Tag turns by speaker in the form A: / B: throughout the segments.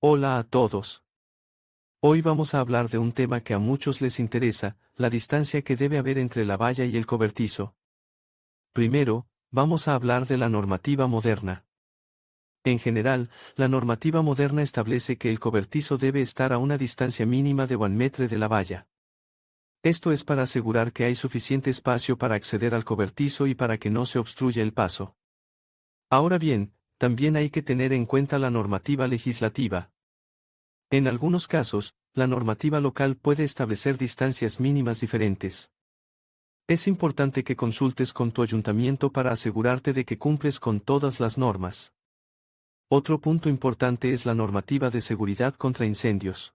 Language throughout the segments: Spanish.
A: Hola a todos. Hoy vamos a hablar de un tema que a muchos les interesa, la distancia que debe haber entre la valla y el cobertizo. Primero, vamos a hablar de la normativa moderna. En general, la normativa moderna establece que el cobertizo debe estar a una distancia mínima de 1 metro de la valla. Esto es para asegurar que hay suficiente espacio para acceder al cobertizo y para que no se obstruya el paso. Ahora bien, también hay que tener en cuenta la normativa legislativa. En algunos casos, la normativa local puede establecer distancias mínimas diferentes. Es importante que consultes con tu ayuntamiento para asegurarte de que cumples con todas las normas. Otro punto importante es la normativa de seguridad contra incendios.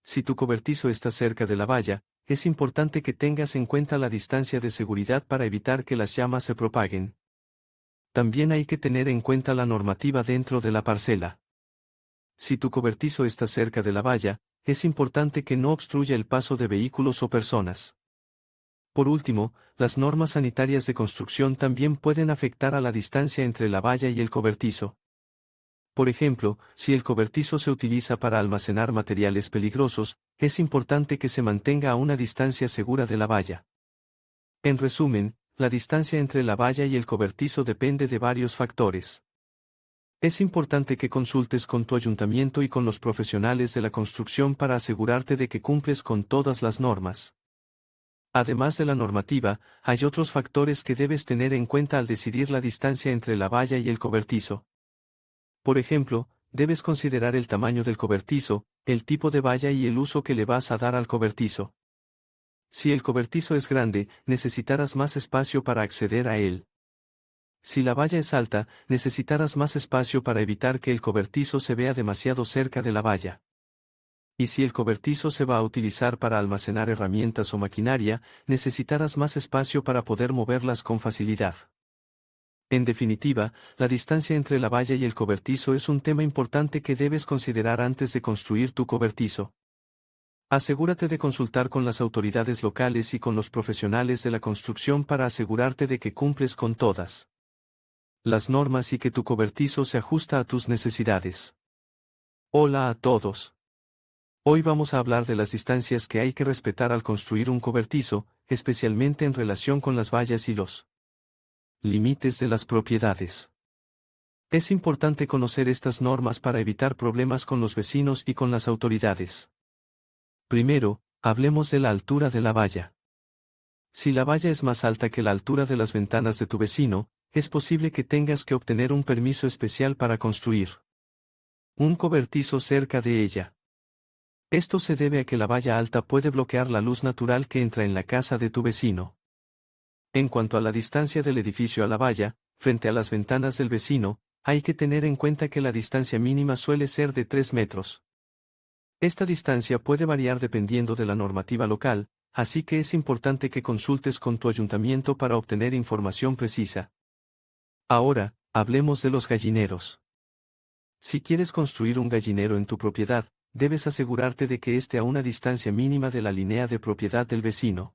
A: Si tu cobertizo está cerca de la valla, es importante que tengas en cuenta la distancia de seguridad para evitar que las llamas se propaguen. También hay que tener en cuenta la normativa dentro de la parcela. Si tu cobertizo está cerca de la valla, es importante que no obstruya el paso de vehículos o personas. Por último, las normas sanitarias de construcción también pueden afectar a la distancia entre la valla y el cobertizo. Por ejemplo, si el cobertizo se utiliza para almacenar materiales peligrosos, es importante que se mantenga a una distancia segura de la valla. En resumen, la distancia entre la valla y el cobertizo depende de varios factores. Es importante que consultes con tu ayuntamiento y con los profesionales de la construcción para asegurarte de que cumples con todas las normas. Además de la normativa, hay otros factores que debes tener en cuenta al decidir la distancia entre la valla y el cobertizo. Por ejemplo, debes considerar el tamaño del cobertizo, el tipo de valla y el uso que le vas a dar al cobertizo. Si el cobertizo es grande, necesitarás más espacio para acceder a él. Si la valla es alta, necesitarás más espacio para evitar que el cobertizo se vea demasiado cerca de la valla. Y si el cobertizo se va a utilizar para almacenar herramientas o maquinaria, necesitarás más espacio para poder moverlas con facilidad. En definitiva, la distancia entre la valla y el cobertizo es un tema importante que debes considerar antes de construir tu cobertizo. Asegúrate de consultar con las autoridades locales y con los profesionales de la construcción para asegurarte de que cumples con todas las normas y que tu cobertizo se ajusta a tus necesidades. Hola a todos. Hoy vamos a hablar de las distancias que hay que respetar al construir un cobertizo, especialmente en relación con las vallas y los límites de las propiedades. Es importante conocer estas normas para evitar problemas con los vecinos y con las autoridades. Primero, hablemos de la altura de la valla. Si la valla es más alta que la altura de las ventanas de tu vecino, es posible que tengas que obtener un permiso especial para construir un cobertizo cerca de ella. Esto se debe a que la valla alta puede bloquear la luz natural que entra en la casa de tu vecino. En cuanto a la distancia del edificio a la valla, frente a las ventanas del vecino, hay que tener en cuenta que la distancia mínima suele ser de 3 metros. Esta distancia puede variar dependiendo de la normativa local, así que es importante que consultes con tu ayuntamiento para obtener información precisa. Ahora, hablemos de los gallineros. Si quieres construir un gallinero en tu propiedad, debes asegurarte de que esté a una distancia mínima de la línea de propiedad del vecino.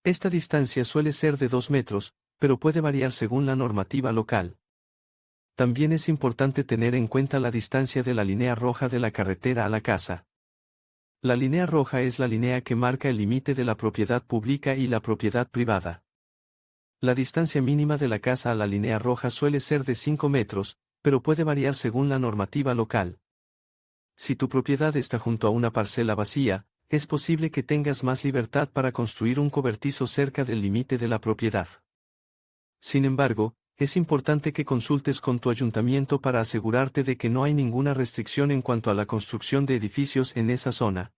A: Esta distancia suele ser de 2 metros, pero puede variar según la normativa local. También es importante tener en cuenta la distancia de la línea roja de la carretera a la casa. La línea roja es la línea que marca el límite de la propiedad pública y la propiedad privada. La distancia mínima de la casa a la línea roja suele ser de 5 metros, pero puede variar según la normativa local. Si tu propiedad está junto a una parcela vacía, es posible que tengas más libertad para construir un cobertizo cerca del límite de la propiedad. Sin embargo, es importante que consultes con tu ayuntamiento para asegurarte de que no hay ninguna restricción en cuanto a la construcción de edificios en esa zona.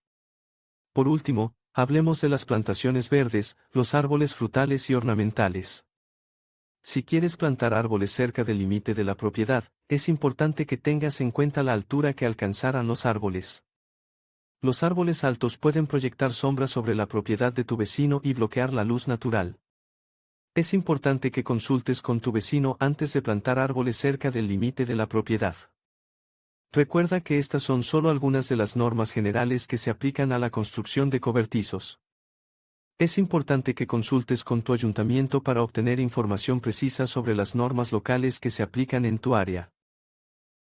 A: Por último, hablemos de las plantaciones verdes, los árboles frutales y ornamentales. Si quieres plantar árboles cerca del límite de la propiedad, es importante que tengas en cuenta la altura que alcanzarán los árboles. Los árboles altos pueden proyectar sombras sobre la propiedad de tu vecino y bloquear la luz natural. Es importante que consultes con tu vecino antes de plantar árboles cerca del límite de la propiedad. Recuerda que estas son solo algunas de las normas generales que se aplican a la construcción de cobertizos. Es importante que consultes con tu ayuntamiento para obtener información precisa sobre las normas locales que se aplican en tu área.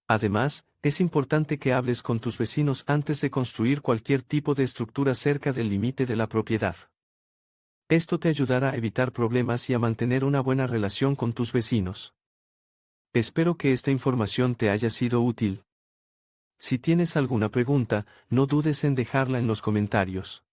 A: Además, es importante que hables con tus vecinos antes de construir cualquier tipo de estructura cerca del límite de la propiedad. Esto te ayudará a evitar problemas y a mantener una buena relación con tus vecinos. Espero que esta información te haya sido útil. Si tienes alguna pregunta, no dudes en dejarla en los comentarios.